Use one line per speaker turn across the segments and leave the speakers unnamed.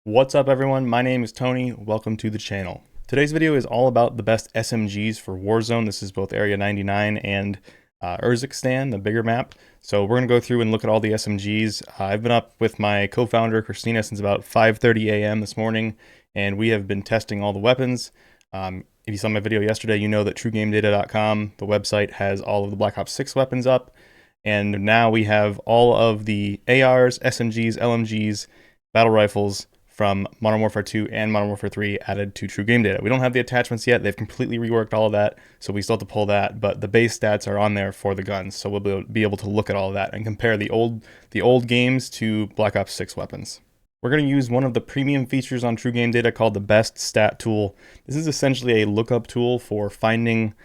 What's up everyone, my name is Tony, welcome to the channel. Today's video is all about the best SMGs for Warzone. This is both Area 99 and Urzikstan, the bigger map. So we're going to go through and look at all the SMGs. I've been up with my co-founder Christina since about 5:30 a.m. this morning, and we have been testing all the weapons. If you saw my video yesterday, you know that TrueGameData.com, the website, has all of the Black Ops 6 weapons up. And now we have all of the ARs, SMGs, LMGs, battle rifles from Modern Warfare 2 and Modern Warfare 3 added to True Game Data. We don't have the attachments yet. They've completely reworked all of that, so we still have to pull that, but the base stats are on there for the guns, so we'll be able to look at all of that and compare the old games to Black Ops 6 weapons. We're going to use one of the premium features on True Game Data called the Best Stat Tool. This is essentially a lookup tool for finding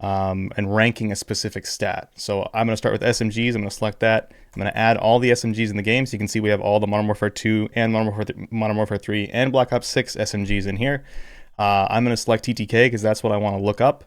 and ranking a specific stat. So I'm going to start with SMGs. I'm going to select that. I'm going to add all the SMGs in the game. So you can see we have all the Modern Warfare 2 and Modern Warfare 3 and Black Ops 6 SMGs in here. I'm going to select TTK because that's what I want to look up.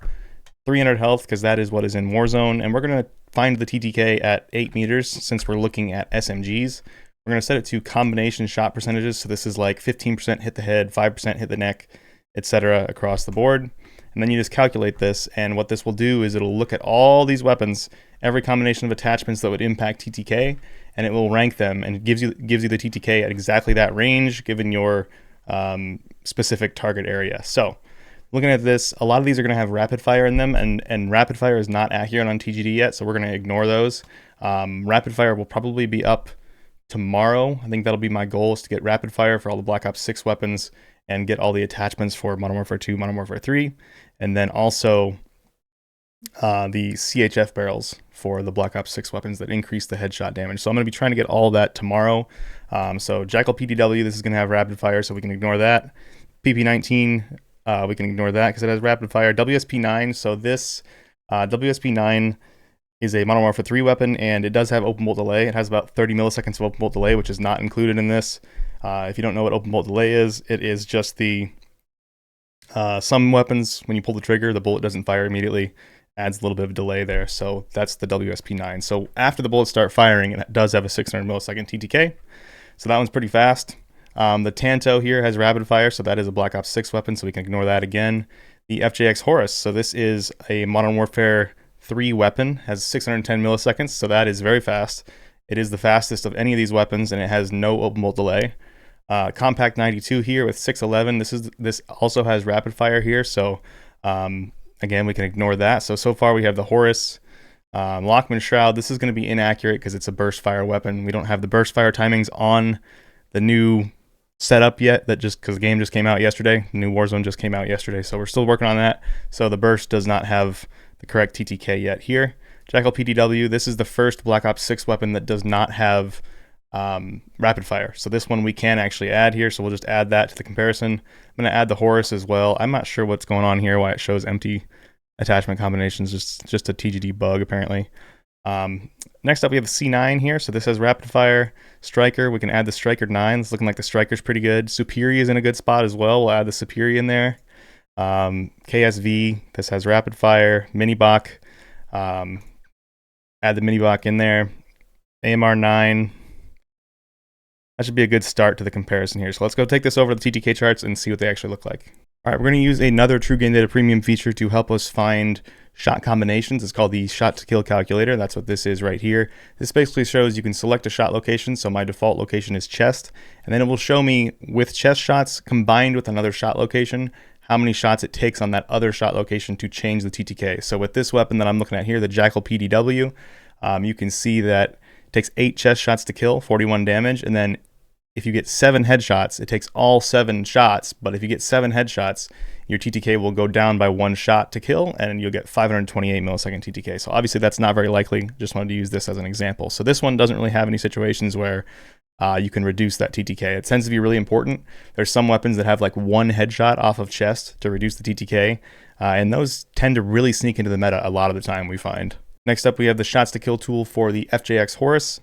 300 health because that is what is in Warzone. And we're going to find the TTK at 8 meters since we're looking at SMGs. We're going to set it to combination shot percentages. So this is like 15% hit the head, 5% hit the neck, etc. across the board. And then you just calculate this, and what this will do is it'll look at all these weapons, every combination of attachments that would impact TTK, and it will rank them and gives you the TTK at exactly that range given your specific target area. So looking at this, a lot of these are going to have rapid fire in them, and rapid fire is not accurate on TGD yet, so we're going to ignore those. Rapid fire will probably be up tomorrow. I think that'll be my goal, is to get rapid fire for all the Black Ops 6 weapons and get all the attachments for Modern Warfare 2, Modern Warfare 3, and then also the CHF barrels for the Black Ops 6 weapons that increase the headshot damage. So I'm going to be trying to get all that tomorrow. So Jackal PDW, this is going to have rapid fire, so we can ignore that. PP19, we can ignore that because it has rapid fire. WSP9, so this WSP9 is a Modern Warfare 3 weapon, and it does have open bolt delay. It has about 30 milliseconds of open bolt delay, which is not included in this. If you don't know what open bolt delay is, it is just the some weapons, when you pull the trigger, the bullet doesn't fire immediately. Adds a little bit of delay there, so that's the WSP9. So after the bullets start firing, it does have a 600 millisecond TTK, so that one's pretty fast. The Tanto here has rapid fire, so that is a Black Ops 6 weapon, so we can ignore that again. The FJX Horus, so this is a Modern Warfare 3 weapon, has 610 milliseconds, so that is very fast. It is the fastest of any of these weapons, and it has no open bolt delay. Compact 92 here with 611. This also has rapid fire here, so again, we can ignore that. So far we have the Horus, Lockman Shroud. This is going to be inaccurate because it's a burst fire weapon. We don't have the burst fire timings on the new setup yet, because the game just came out yesterday. The new Warzone just came out yesterday, so we're still working on that. So the burst does not have the correct TTK yet here. Jackal PDW, this is the first Black Ops 6 weapon that does not have rapid fire. So this one we can actually add here, so we'll just add that to the comparison. I'm going to add the Horus as well. I'm not sure what's going on here, why it shows empty attachment combinations, just a TGD bug apparently. Next up we have the C9 here, so this has rapid fire. Striker, we can add the Striker 9. It's looking like the Striker's pretty good. Superior is in a good spot as well. We'll add the Superior in there. KSV, this has rapid fire. Minibok, add the Minibok in there. AMR 9, that should be a good start to the comparison here. So let's go take this over to the TTK charts and see what they actually look like. All right, we're going to use another True Game Data Premium feature to help us find shot combinations. It's called the Shot to Kill Calculator. That's what this is right here. This basically shows you can select a shot location. So my default location is chest, and then it will show me with chest shots combined with another shot location, how many shots it takes on that other shot location to change the TTK. So with this weapon that I'm looking at here, the Jackal PDW, you can see that it takes 8 chest shots to kill, 41 damage, and then if you get 7 headshots, it takes all 7 shots, but if you get 7 headshots, your TTK will go down by 1 shot to kill, and you'll get 528 millisecond TTK. So obviously that's not very likely, just wanted to use this as an example. So this one doesn't really have any situations where you can reduce that TTK. It tends to be really important. There's some weapons that have like 1 headshot off of chest to reduce the TTK, and those tend to really sneak into the meta a lot of the time, we find. Next up, we have the Shots to Kill tool for the FJX Horus.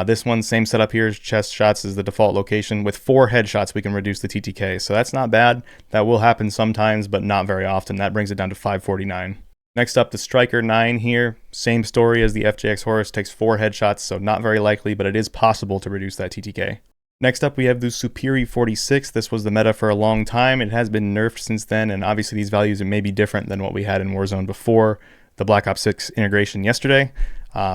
This one, same setup here, chest shots is the default location. With 4 headshots, we can reduce the TTK. So that's not bad. That will happen sometimes, but not very often. That brings it down to 549. Next up, the Striker 9 here. Same story as the FJX Horus, takes 4 headshots, so not very likely, but it is possible to reduce that TTK. Next up, we have the Superi 46. This was the meta for a long time. It has been nerfed since then, and obviously these values may be different than what we had in Warzone before the Black Ops 6 integration yesterday.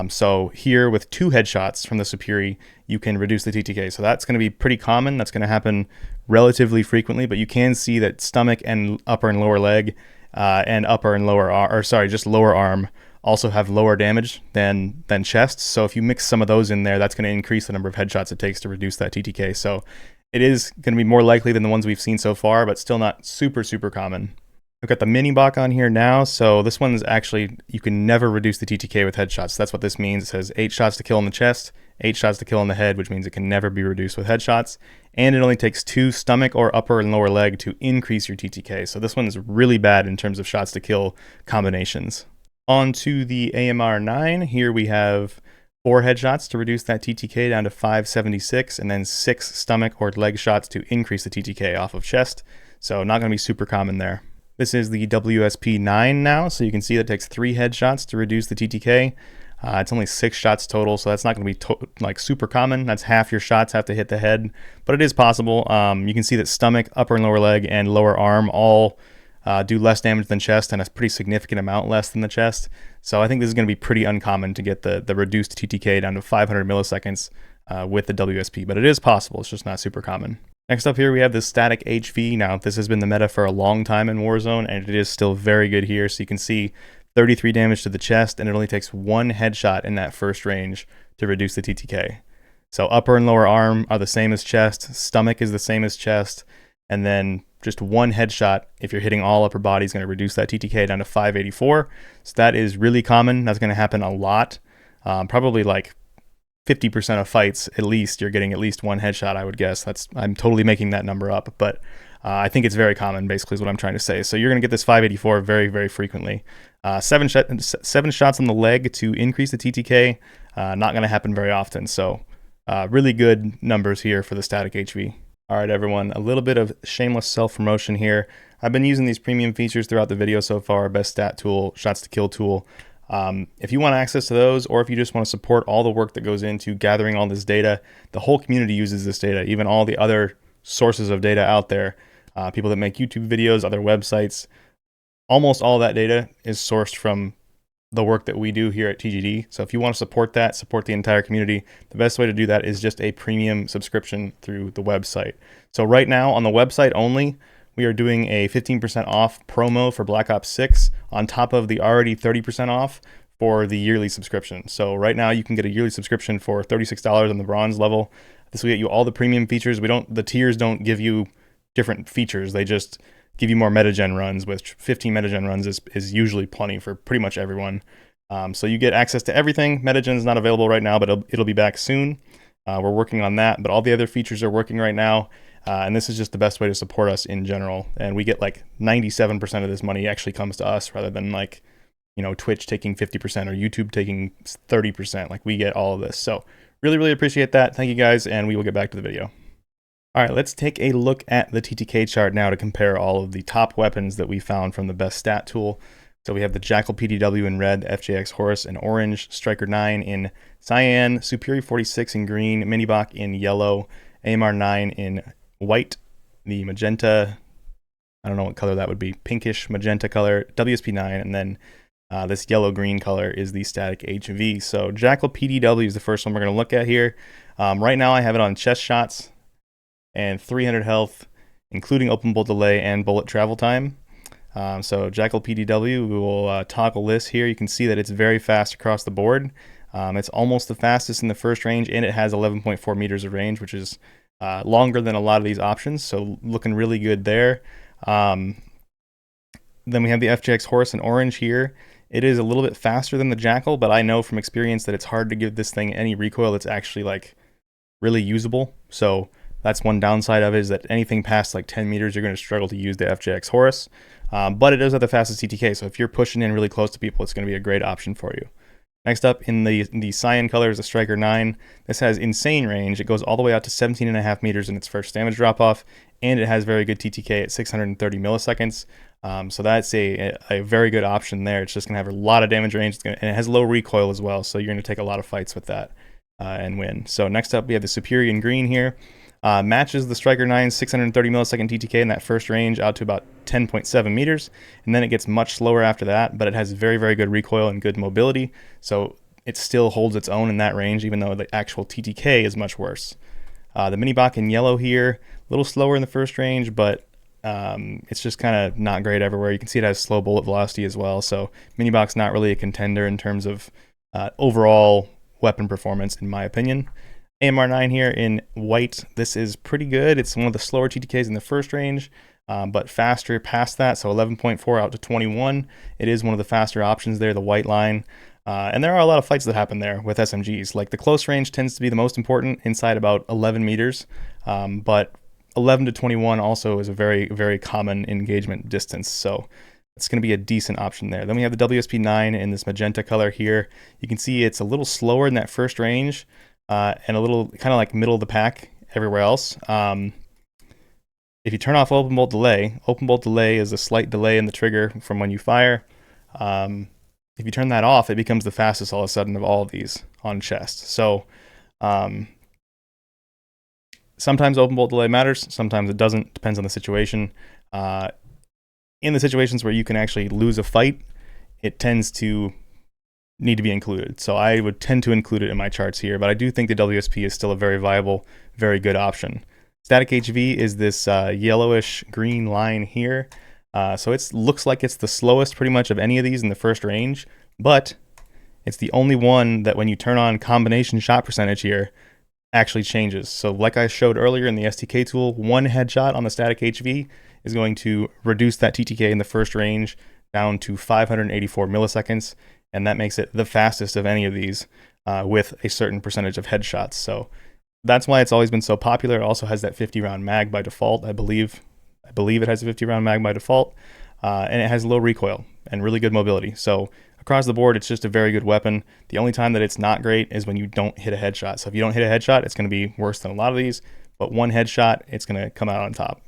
So here with 2 headshots from the Superi, you can reduce the TTK. So that's going to be pretty common. That's going to happen relatively frequently, but you can see that stomach and upper and lower leg and upper and lower arm, or sorry, just lower arm also have lower damage than chest. So if you mix some of those in there, that's going to increase the number of headshots it takes to reduce that TTK. So it is going to be more likely than the ones we've seen so far, but still not super common. We've got the mini bot on here now. So this one's actually, you can never reduce the TTK with headshots. That's what this means. It says 8 shots to kill in the chest, 8 shots to kill in the head, which means it can never be reduced with headshots. And it only takes 2 stomach or upper and lower leg to increase your TTK. So this one is really bad in terms of shots to kill combinations. On to the AMR9, here we have 4 headshots to reduce that TTK down to 576, and then 6 stomach or leg shots to increase the TTK off of chest. So not going to be super common there. This is the WSP9 now, so you can see that it takes 3 headshots to reduce the TTK. It's only 6 shots total, so that's not going to be like super common. That's half your shots have to hit the head, but it is possible. You can see that stomach, upper and lower leg, and lower arm all do less damage than chest, and a pretty significant amount less than the chest. So I think this is going to be pretty uncommon to get the reduced TTK down to 500 milliseconds with the WSP, but it is possible. It's just not super common. Next up here, we have the static HV. Now, this has been the meta for a long time in Warzone, and it is still very good here. So you can see 33 damage to the chest, and it only takes 1 headshot in that first range to reduce the TTK. So upper and lower arm are the same as chest, stomach is the same as chest, and then just 1 headshot, if you're hitting all upper body, is going to reduce that TTK down to 584. So that is really common. That's going to happen a lot. Probably like 50% of fights, at least, you're getting at least 1 headshot, I would guess. I'm totally making that number up, but I think it's very common, basically, is what I'm trying to say. So you're going to get this 584 very frequently. 7 shots on the leg to increase the TTK, not going to happen very often. So really good numbers here for the static HV. All right, everyone, a little bit of shameless self-promotion here. I've been using these premium features throughout the video so far: best stat tool, shots to kill tool. If you want access to those, or if you just want to support all the work that goes into gathering all this data, the whole community uses this data, even all the other sources of data out there, people that make YouTube videos, other websites, almost all that data is sourced from the work that we do here at TGD. So if you want to support that, support the entire community, the best way to do that is just a premium subscription through the website. So right now on the website only, we are doing a 15% off promo for Black Ops 6 on top of the already 30% off for the yearly subscription. So right now you can get a yearly subscription for $36 on the bronze level. This will get you all the premium features. The tiers don't give you different features. They just give you more metagen runs, which 15 metagen runs is usually plenty for pretty much everyone. So you get access to everything. Metagen is not available right now, but it'll be back soon. We're working on that, but all the other features are working right now. And this is just the best way to support us in general. And we get like 97% of this money actually comes to us, rather than like, Twitch taking 50% or YouTube taking 30%. Like, we get all of this. So really appreciate that. Thank you guys, and we will get back to the video. All right, let's take a look at the TTK chart now to compare all of the top weapons that we found from the best stat tool. So we have the Jackal PDW in red, the FJX Horse in orange, Striker 9 in cyan, Superi 46 in green, Minibok in yellow, AMR 9 in white, the magenta, I don't know what color that would be, pinkish magenta color, WSP 9, and then this yellow-green color is the static HV. So Jackal PDW is the first one we're going to look at here. Right now I have it on chest shots and 300 health, including open bolt delay and bullet travel time. So Jackal PDW, we will toggle this here. You can see that it's very fast across the board. It's almost the fastest in the first range, and it has 11.4 meters of range, which is longer than a lot of these options, so looking really good there. Then we have the FJX Horse in orange here. It is a little bit faster than the Jackal, but I know from experience that it's hard to give this thing any recoil that's actually like really usable. So that's one downside of it, is that anything past like 10 meters, you're going to struggle to use the FJX Horse. But it does have the fastest TTK, so if you're pushing in really close to people, it's going to be a great option for you. Next up in the cyan color is the Striker 9. This has insane range. It goes all the way out to 17.5 meters in its first damage drop-off, and it has very good TTK at 630 milliseconds. So that's a very good option there. It's just going to have a lot of damage range, and it has low recoil as well, so you're going to take a lot of fights with that and win. So next up, we have the Superi in green here. Matches the Striker 9's 630 millisecond TTK in that first range out to about 10.7 meters, and then it gets much slower after that, but it has very, very good recoil and good mobility, so it still holds its own in that range, even though the actual TTK is much worse. The Mini Bach in yellow here, a little slower in the first range, but it's just kind of not great everywhere. You can see it has slow bullet velocity as well, so Mini Bach's not really a contender in terms of overall weapon performance, in my opinion. AMR9 here in white, this is pretty good. It's one of the slower TTKs in the first range, but faster past that, so 11.4 out to 21. It is one of the faster options there, the white line. And there are a lot of fights that happen there with SMGs. Like the close range tends to be the most important, inside about 11 meters, but 11 to 21 also is a very, very common engagement distance, so it's going to be a decent option there. Then we have the WSP9 in this magenta color here. You can see it's a little slower in that first range, and a little kind of like middle of the pack everywhere else. If you turn off open bolt delay is a slight delay in the trigger from when you fire. If you turn that off, it becomes the fastest all of a sudden of all of these on chest. So sometimes open bolt delay matters, sometimes it doesn't, depends on the situation. In the situations where you can actually lose a fight, it tends to need to be included. So I would tend to include it in my charts here, but I do think the WSP is still a very viable, very good option. Static HV is this yellowish green line here. So it looks like it's the slowest pretty much of any of these in the first range, but it's the only one that when you turn on combination shot percentage here actually changes. So like I showed earlier in the STK tool, one headshot on the static HV is going to reduce that TTK in the first range down to 584 milliseconds, and that makes it the fastest of any of these with a certain percentage of headshots. So that's why it's always been so popular. It also has that 50 round mag by default, I believe it has a 50 round mag by default, and it has low recoil and really good mobility. So across the board, it's just a very good weapon. The only time that it's not great is when you don't hit a headshot. So if you don't hit a headshot, it's going to be worse than a lot of these, but one headshot, it's going to come out on top.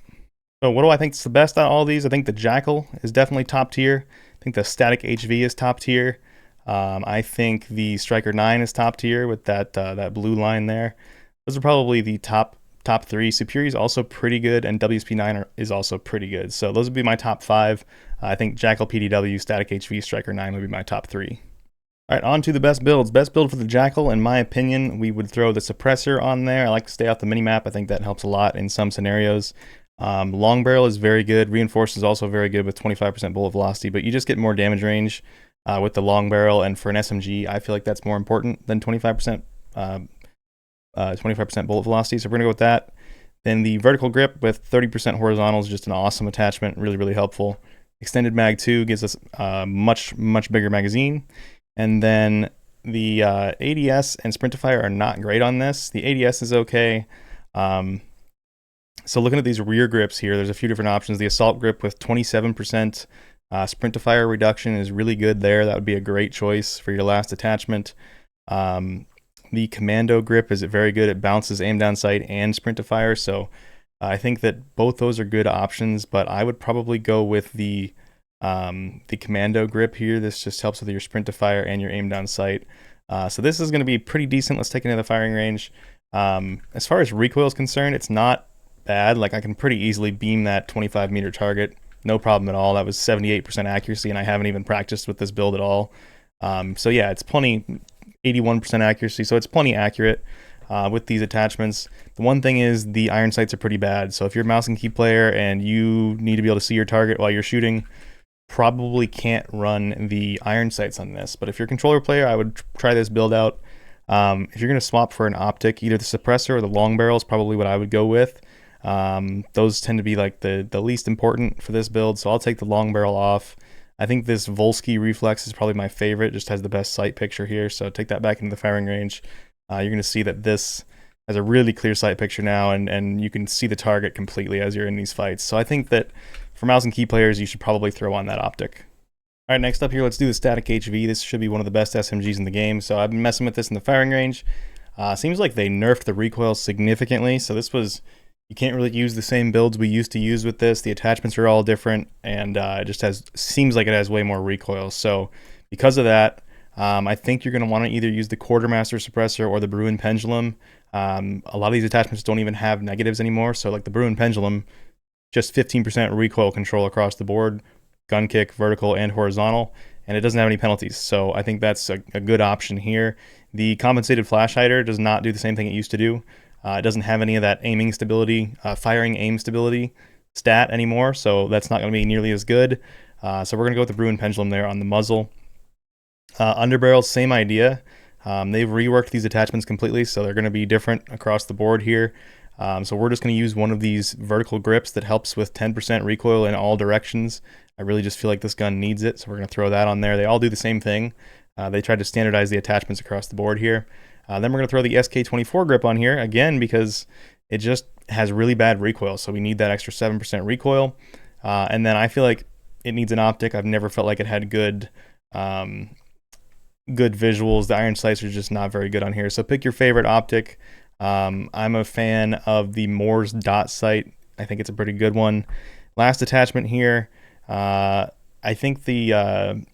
So what do I think is the best out of all of these? I think the Jackal is definitely top tier. I think the static HV is top tier. I think the Striker 9 is top tier with that blue line there. Those are probably the top three. Superi is also pretty good, and WSP9 is also pretty good. So those would be my top 5. I think Jackal, PDW, Static HV, Striker 9 would be my top 3. All right, on to the best builds. Best build for the Jackal, in my opinion, we would throw the suppressor on there. I like to stay off the minimap. I think that helps a lot in some scenarios. Long barrel is very good. Reinforced is also very good with 25% bullet velocity, but you just get more damage range with the long barrel, and for an SMG, I feel like that's more important than 25% bullet velocity, so we're gonna go with that. Then the vertical grip with 30% horizontal is just an awesome attachment, really, really helpful. Extended mag 2 gives us a much bigger magazine. And then the ADS and Sprintifire are not great on this. The ADS is okay. So looking at these rear grips here, there's a few different options. The assault grip with 27% Sprintifire reduction is really good there. That would be a great choice for your last attachment. The commando grip is very good. It bounces aim down sight and Sprintifire, so I think that both those are good options, but I would probably go with the commando grip here. This just helps with your Sprintifire and your aim down sight. So this is going to be pretty decent. Let's take it into the firing range. As far as recoil is concerned, it's not bad. Like I can pretty easily beam that 25 meter target, no problem at all. That was 78% accuracy, and I haven't even practiced with this build at all. So yeah, it's plenty. 81% accuracy, so it's plenty accurate with these attachments. The one thing is the iron sights are pretty bad, so if you're a mouse and key player and you need to be able to see your target while you're shooting, probably can't run the iron sights on this. But if you're a controller player, I would try this build out. If you're going to swap for an optic, either the suppressor or the long barrel is probably what I would go with. Those tend to be like the least important for this build, so I'll take the long barrel off. I think this Volsky reflex is probably my favorite, just has the best sight picture here, so take that back into the firing range. You're going to see that this has a really clear sight picture now, and you can see the target completely as you're in these fights. So I think that for mouse and key players, you should probably throw on that optic. All right, next up here, let's do the static HV. This should be one of the best SMGs in the game, so I've been messing with this in the firing range. Seems like they nerfed the recoil significantly, so this was... You can't really use the same builds we used to use with this. The attachments are all different, and it just seems like it has way more recoil. So because of that, I think you're going to want to either use the quartermaster suppressor or the Bruin pendulum. A lot of these attachments don't even have negatives anymore, so like the Bruin pendulum, just 15% recoil control across the board, gun kick, vertical and horizontal, and it doesn't have any penalties. So I think that's a good option here. The compensated flash hider does not do the same thing it used to do. It doesn't have any of that aiming stability, firing aim stability stat anymore, so that's not going to be nearly as good. So we're going to go with the Bruin pendulum there on the muzzle. Underbarrels, same idea. They've reworked these attachments completely, so they're going to be different across the board here. So we're just going to use one of these vertical grips that helps with 10% recoil in all directions. I really just feel like this gun needs it, so we're going to throw that on there. They all do the same thing. They tried to standardize the attachments across the board here. Then we're going to throw the SK24 grip on here, again, because it just has really bad recoil, so we need that extra 7% recoil. And then I feel like it needs an optic. I've never felt like it had good visuals. The iron sights are just not very good on here, so pick your favorite optic. I'm a fan of the Moore's dot sight. I think it's a pretty good one. Last attachment here, I think the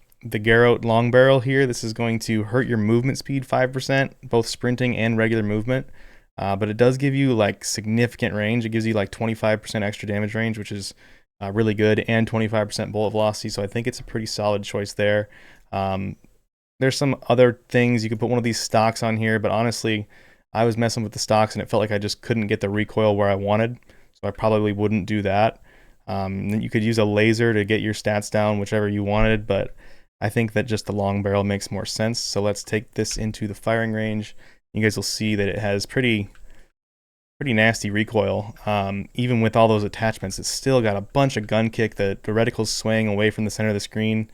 Garrote long barrel here, this is going to hurt your movement speed 5%, both sprinting and regular movement, but it does give you like significant range. It gives you like 25% extra damage range, which is really good, and 25% bullet velocity, so I think it's a pretty solid choice there. There's some other things. You could put one of these stocks on here, but honestly, I was messing with the stocks and it felt like I just couldn't get the recoil where I wanted, so I probably wouldn't do that. Then you could use a laser to get your stats down, whichever you wanted, but I think that just the long barrel makes more sense. So let's take this into the firing range. You guys will see that it has pretty nasty recoil. Even with all those attachments, it's still got a bunch of gun kick. The reticle's swaying away from the center of the screen.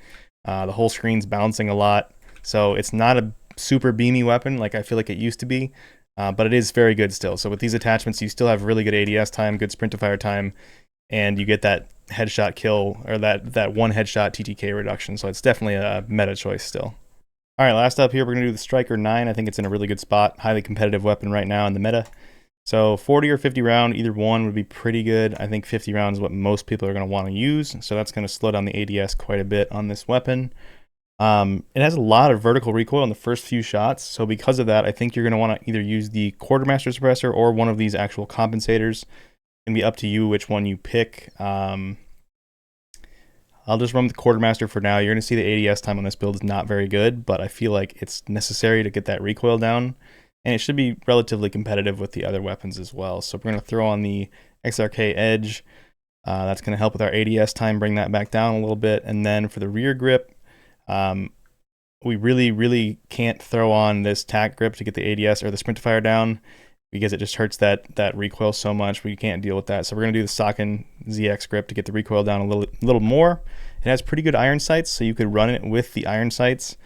The whole screen's bouncing a lot. So it's not a super beamy weapon like I feel like it used to be, but it is very good still. So with these attachments, you still have really good ADS time, good sprint to fire time, and you get that headshot kill, or that one headshot TTK reduction. So it's definitely a meta choice still. All right, last up here, we're going to do the Striker 9. I think it's in a really good spot. Highly competitive weapon right now in the meta. So 40 or 50 round, either one would be pretty good. I think 50 rounds is what most people are going to want to use. So that's going to slow down the ADS quite a bit on this weapon. It has a lot of vertical recoil in the first few shots. So because of that, I think you're going to want to either use the quartermaster suppressor or one of these actual compensators. It's going to be up to you which one you pick. I'll just run with the quartermaster for now. You're going to see the ADS time on this build is not very good, but I feel like it's necessary to get that recoil down, and it should be relatively competitive with the other weapons as well. So we're going to throw on the XRK Edge. That's going to help with our ADS time, bring that back down a little bit. And then for the rear grip, we really can't throw on this tack grip to get the ADS or the sprint to fire down, because it just hurts that recoil so much. We can't deal with that. So we're going to do the Socken ZX grip to get the recoil down a little more. It has pretty good iron sights, so you could run it with the iron sights.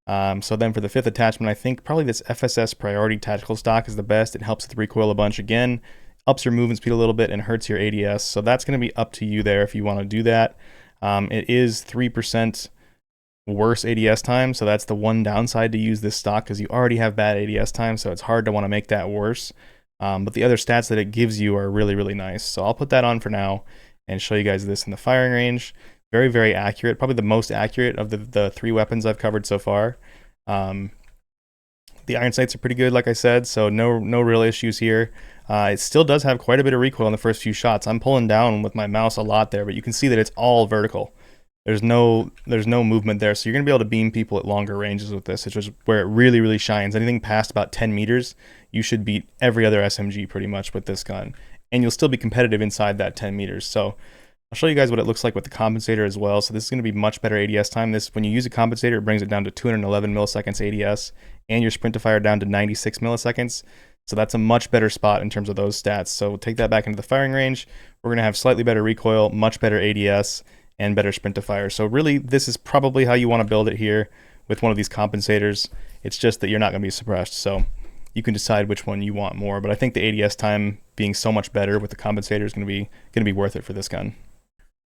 So then for the fifth attachment, I think probably this FSS Priority Tactical Stock is the best. It helps with the recoil a bunch. Again, ups your movement speed a little bit and hurts your ADS. So that's going to be up to you there if you want to do that. It is 3% worse ADS time, so that's the one downside to use this stock, because you already have bad ADS time, so it's hard to want to make that worse. But the other stats that it gives you are really nice. So I'll put that on for now and show you guys this in the firing range. Very accurate, probably the most accurate of the three weapons I've covered so far. The iron sights are pretty good, like I said, so no real issues here. It still does have quite a bit of recoil in the first few shots. I'm pulling down with my mouse a lot there, but you can see that it's all vertical. There's no movement there, so you're going to be able to beam people at longer ranges with this. It's just where it really shines. Anything past about 10 meters, you should beat every other SMG pretty much with this gun, and you'll still be competitive inside that 10 meters. So I'll show you guys what it looks like with the compensator as well. So this is going to be much better ADS time. When you use a compensator, it brings it down to 211 milliseconds ADS, and your sprint to fire down to 96 milliseconds. So that's a much better spot in terms of those stats. So we'll take that back into the firing range. We're going to have slightly better recoil, much better ADS, and better sprint to fire. So really, this is probably how you want to build it here with one of these compensators. It's just that you're not going to be suppressed, so you can decide which one you want more. But I think the ADS time being so much better with the compensator is going to be worth it for this gun.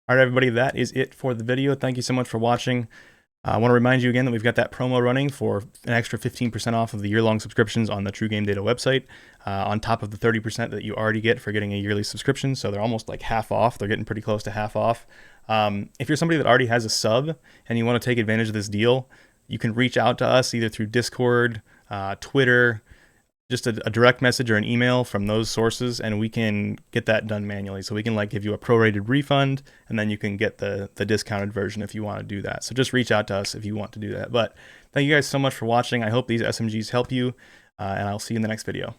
All right, everybody, that is it for the video. Thank you so much for watching. I want to remind you again that we've got that promo running for an extra 15% off of the year-long subscriptions on the True Game Data website, on top of the 30% that you already get for getting a yearly subscription. So they're almost like half off. They're getting pretty close to half off. If you're somebody that already has a sub and you want to take advantage of this deal, you can reach out to us either through Discord, Twitter, just a direct message or an email from those sources, and we can get that done manually. So we can like give you a prorated refund, and then you can get the discounted version if you want to do that. So just reach out to us if you want to do that. But thank you guys so much for watching. I hope these SMGs help you, and I'll see you in the next video.